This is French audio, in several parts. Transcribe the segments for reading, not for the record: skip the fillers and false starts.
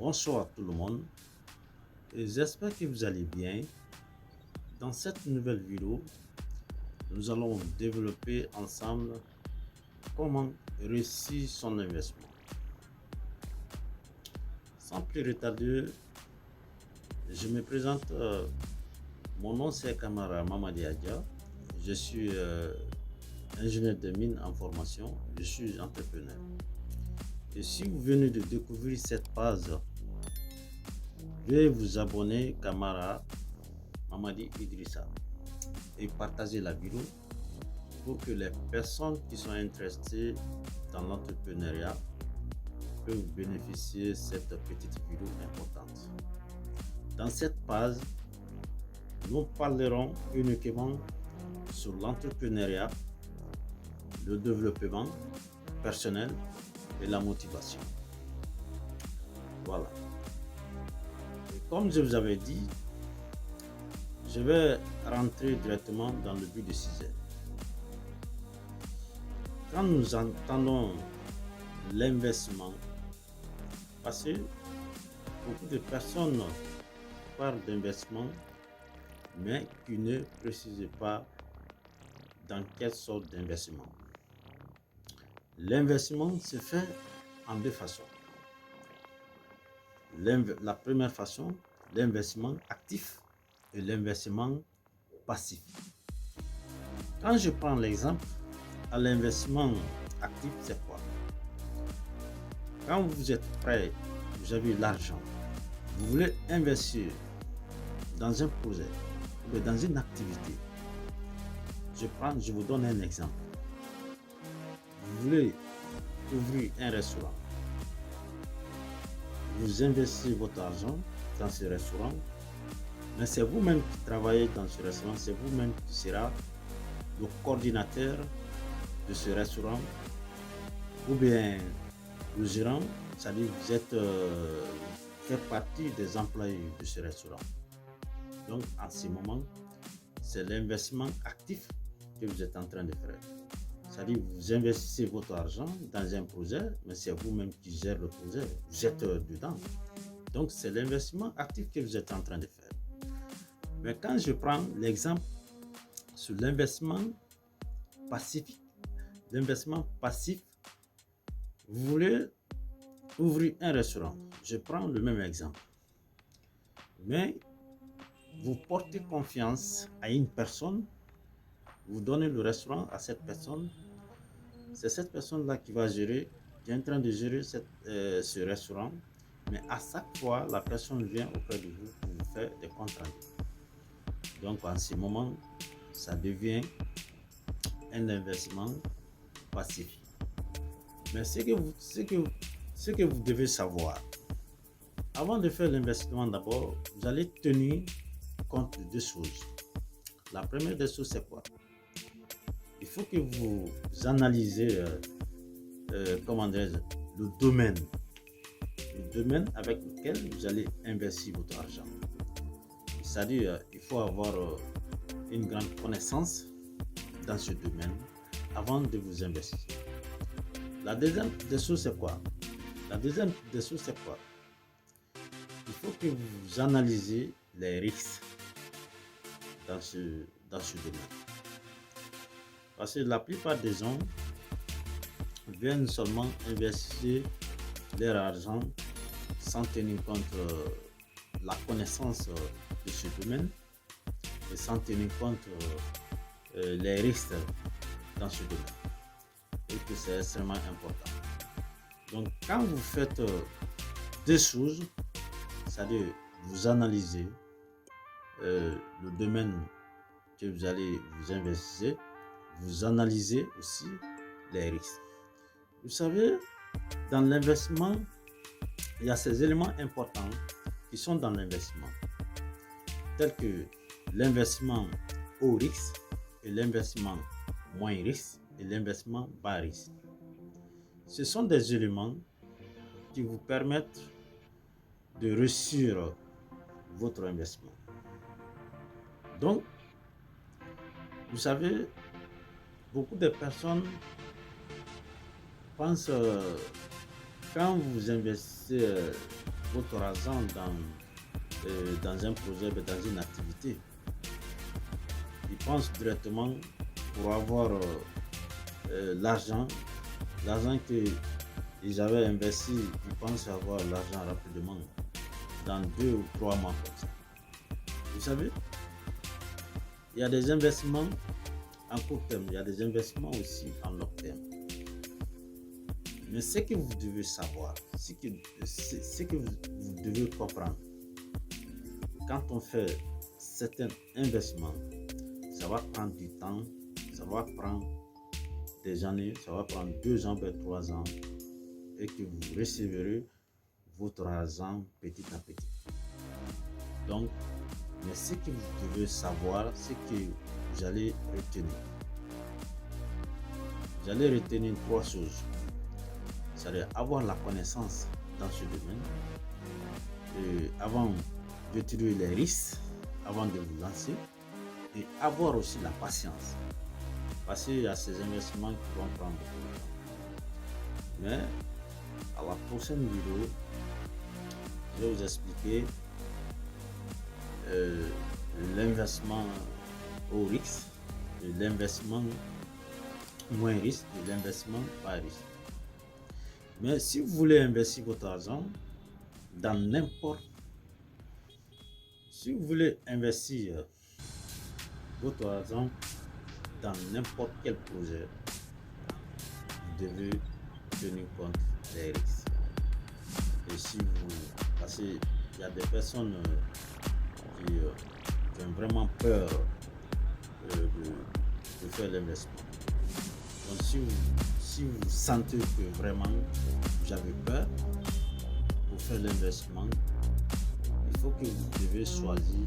Bonsoir tout le monde et j'espère que vous allez bien. Dans cette nouvelle vidéo, nous allons développer ensemble comment réussir son investissement. Sans plus retarder, je me présente. Mon nom c'est Kamara Mamadi Adja. Je suis ingénieur de mine en formation. Je suis entrepreneur. Et si vous venez de découvrir cette page, veuillez vous abonner Kamara Mamadi Idrissa et partager la vidéo pour que les personnes qui sont intéressées dans l'entrepreneuriat peuvent bénéficier de cette petite vidéo importante. Dans cette page, nous parlerons uniquement sur l'entrepreneuriat, le développement personnel et la motivation. Voilà. Et comme je vous avais dit, je vais rentrer directement dans le but du sujet. Quand nous entendons l'investissement, parce que beaucoup de personnes parlent d'investissement, mais qui ne précisent pas dans quelle sorte d'investissement. L'investissement se fait en deux façons. La première façon, l'investissement actif et l'investissement passif. Quand je prends l'exemple, à l'investissement actif, c'est quoi? Quand vous êtes prêt, vous avez l'argent, vous voulez investir dans un projet ou dans une activité. Je vous donne un exemple. Vous voulez ouvrir un restaurant. Vous investissez votre argent dans ce restaurant, mais c'est vous-même qui travaillez dans ce restaurant, c'est vous-même qui sera le coordinateur de ce restaurant ou bien le gérant, c'est-à-dire vous êtes fait partie des employés de ce restaurant. Donc en ce moment, c'est l'investissement actif que vous êtes en train de faire. C'est-à-dire vous investissez votre argent dans un projet, mais c'est vous-même qui gérez le projet, vous êtes dedans. Donc c'est l'investissement actif que vous êtes en train de faire. Mais quand je prends l'exemple sur l'investissement passif, vous voulez ouvrir un restaurant. Je prends le même exemple. Mais vous portez confiance à une personne, vous donnez le restaurant à cette personne. C'est cette personne-là qui va gérer, qui est en train de gérer ce restaurant. Mais à chaque fois, la personne vient auprès de vous pour vous faire des comptes rendus. Donc en ce moment, ça devient un investissement passif. Mais ce que vous devez savoir, avant de faire l'investissement d'abord, vous allez tenir compte de deux choses. La première des choses, c'est quoi? Il faut que vous analysez le domaine avec lequel vous allez investir votre argent. C'est-à-dire, il faut avoir une grande connaissance dans ce domaine avant de vous investir. La deuxième des choses, c'est quoi? Il faut que vous analysez les risques dans ce domaine. Parce que la plupart des gens viennent seulement investir leur argent sans tenir compte la connaissance de ce domaine et sans tenir compte les risques dans ce domaine. Et que c'est extrêmement important. Donc quand vous faites deux choses, c'est-à-dire vous analysez le domaine que vous allez vous investir, vous analysez aussi les risques. Vous savez, dans l'investissement, il y a ces éléments importants qui sont dans l'investissement, tels que l'investissement haut risque et l'investissement moins risque et l'investissement bas risque. Ce sont des éléments qui vous permettent de réussir votre investissement. Donc, vous savez, beaucoup de personnes pensent quand vous investissez votre argent dans un projet, dans une activité, ils pensent directement pour avoir l'argent qu'ils avaient investi, ils pensent avoir l'argent rapidement, dans 2 ou 3 mois comme ça. Vous savez, il y a des investissements en court terme, il y a des investissements aussi en long terme. Mais ce que vous devez savoir, ce que vous devez comprendre, quand on fait certains investissements, ça va prendre du temps, ça va prendre des années, ça va prendre 2 ans, 3 ans, et que vous recevrez votre argent petit à petit. Donc, mais ce que vous devez savoir, c'est que vous allez retenir. Vous allez retenir 3 choses. C'est-à-dire avoir la connaissance dans ce domaine, avant d'étudier les risques, avant de vous lancer, et avoir aussi la patience. Parce qu'il y a ces investissements qui vont prendre beaucoup de temps. Mais à la prochaine vidéo, je vais vous expliquer l'investissement au risque, l'investissement moins risque et l'investissement bas risque. Mais si vous voulez investir votre argent dans si vous voulez investir votre argent dans n'importe quel projet, vous devez tenir compte des risques. Et si parce qu'il y a des personnes qui ont vraiment peur de faire l'investissement. Donc si vous sentez que vraiment vous avez peur pour faire l'investissement, il faut que vous devez choisir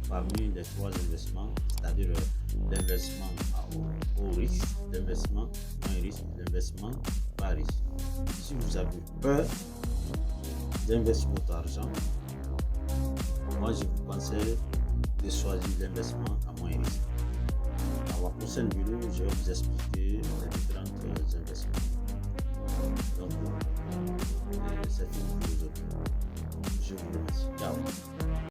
parmi les 3 investissements, c'est-à-dire l'investissement au risque, l'investissement moins risque, l'investissement bas risque. Si vous avez peur d'investir votre argent, moi je vous conseille de choisir l'investissement à moins risque. Dans la prochaine vidéo, je vais vous expliquer les différents investissements. Donc, c'est fini pour aujourd'hui. Je vous remercie. Ciao.